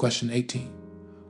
Question 18.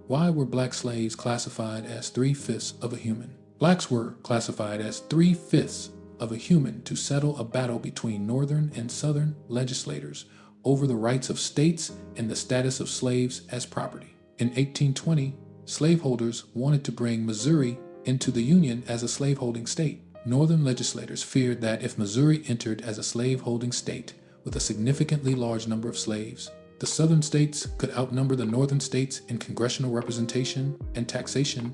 Why were black slaves classified as 3/5 of a human? Blacks were classified as 3/5 of a human to settle a battle between northern and southern legislators over the rights of states and the status of slaves as property. In 1820, slaveholders wanted to bring Missouri into the Union as a slaveholding state. Northern legislators feared that if Missouri entered as a slaveholding state with a significantly large number of slaves, the southern states could outnumber the northern states in congressional representation and taxation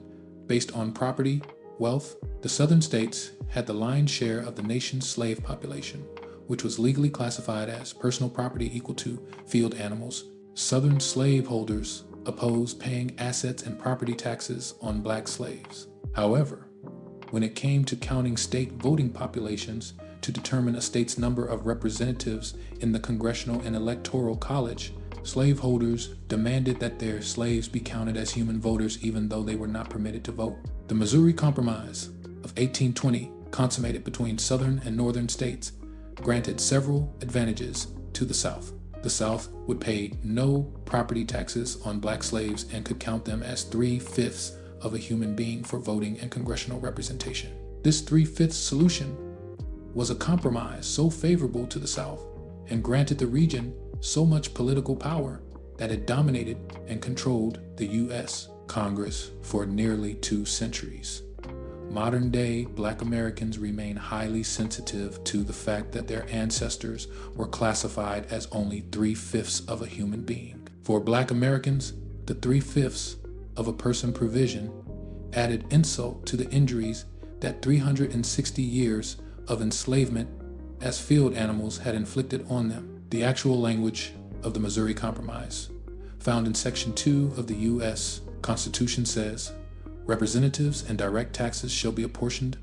based on property, wealth. The southern states had the lion's share of the nation's slave population, which was legally classified as personal property equal to field animals. Southern slaveholders opposed paying assets and property taxes on black slaves. However, when it came to counting state voting populations to determine a state's number of representatives in the congressional and electoral college, slaveholders demanded that their slaves be counted as human voters even though they were not permitted to vote. The Missouri Compromise of 1820, consummated between southern and northern states, granted several advantages to the South. The South would pay no property taxes on black slaves and could count them as 3/5 of a human being for voting and congressional representation. This 3/5 solution was a compromise so favorable to the South and granted the region so much political power that it dominated and controlled the U.S. Congress for nearly 2 centuries. Modern-day Black Americans remain highly sensitive to the fact that their ancestors were classified as only 3/5 of a human being. For Black Americans, the 3/5 of a person provision added insult to the injuries that 360 years of enslavement as field animals had inflicted on them. The actual language of the Missouri Compromise, found in Section 2 of the U.S. Constitution, says, "Representatives and direct taxes shall be apportioned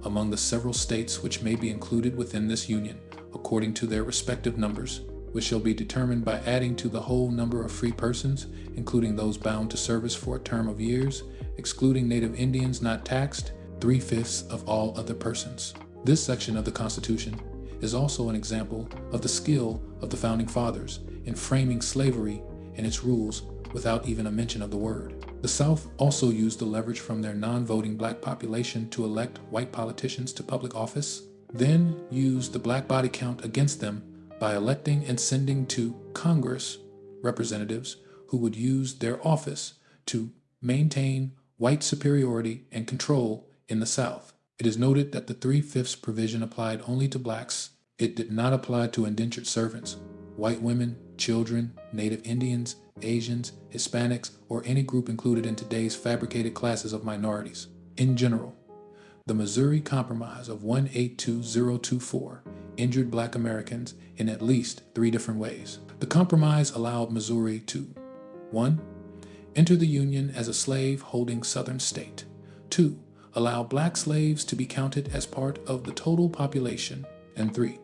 among the several states which may be included within this Union, according to their respective numbers, which shall be determined by adding to the whole number of free persons, including those bound to service for a term of years, excluding native Indians not taxed, 3/5 of all other persons." This section of the Constitution is also an example of the skill of the Founding Fathers in framing slavery and its rules without even a mention of the word. The South also used the leverage from their non-voting black population to elect white politicians to public office, then used the black body count against them by electing and sending to Congress representatives who would use their office to maintain white superiority and control in the South. It is noted that the 3/5 provision applied only to blacks. It did not apply to indentured servants, white women, children, native Indians, Asians, Hispanics, or any group included in today's fabricated classes of minorities. In general, the Missouri Compromise of 182024 injured Black Americans in at least 3 different ways. The compromise allowed Missouri to 1. Enter the Union as a slave-holding Southern state. 2. Allow black slaves to be counted as part of the total population. And 3.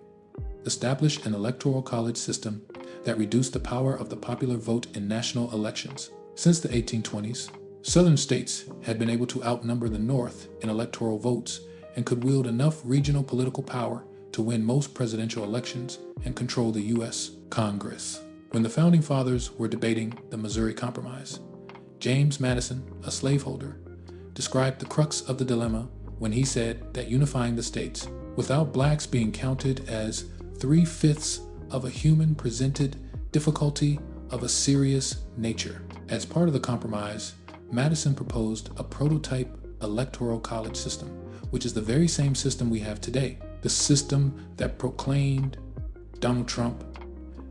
Establish an electoral college system that reduced the power of the popular vote in national elections. Since the 1820s, Southern states had been able to outnumber the North in electoral votes and could wield enough regional political power to win most presidential elections and control the U.S. Congress. When the Founding Fathers were debating the Missouri Compromise, James Madison, a slaveholder, described the crux of the dilemma when he said that unifying the states without blacks being counted as 3/5 of a human presented difficulty of a serious nature. As part of the compromise, Madison proposed a prototype electoral college system, which is the very same system we have today. The system that proclaimed Donald Trump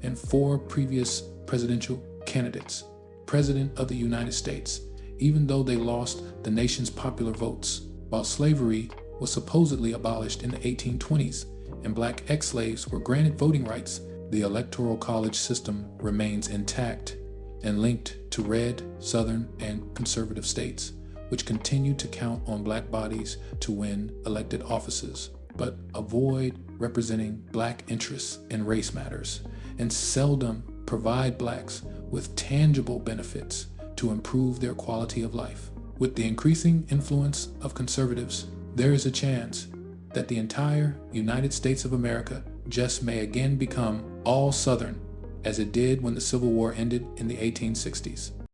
and 4 previous presidential candidates President of the United States, even though they lost the nation's popular votes. While slavery was supposedly abolished in the 1820s and black ex-slaves were granted voting rights, the electoral college system remains intact and linked to red, southern, and conservative states, which continue to count on black bodies to win elected offices, but avoid representing black interests in race matters, and seldom provide blacks with tangible benefits to improve their quality of life. With the increasing influence of conservatives, there is a chance that the entire United States of America just may again become all Southern, as it did when the Civil War ended in the 1860s.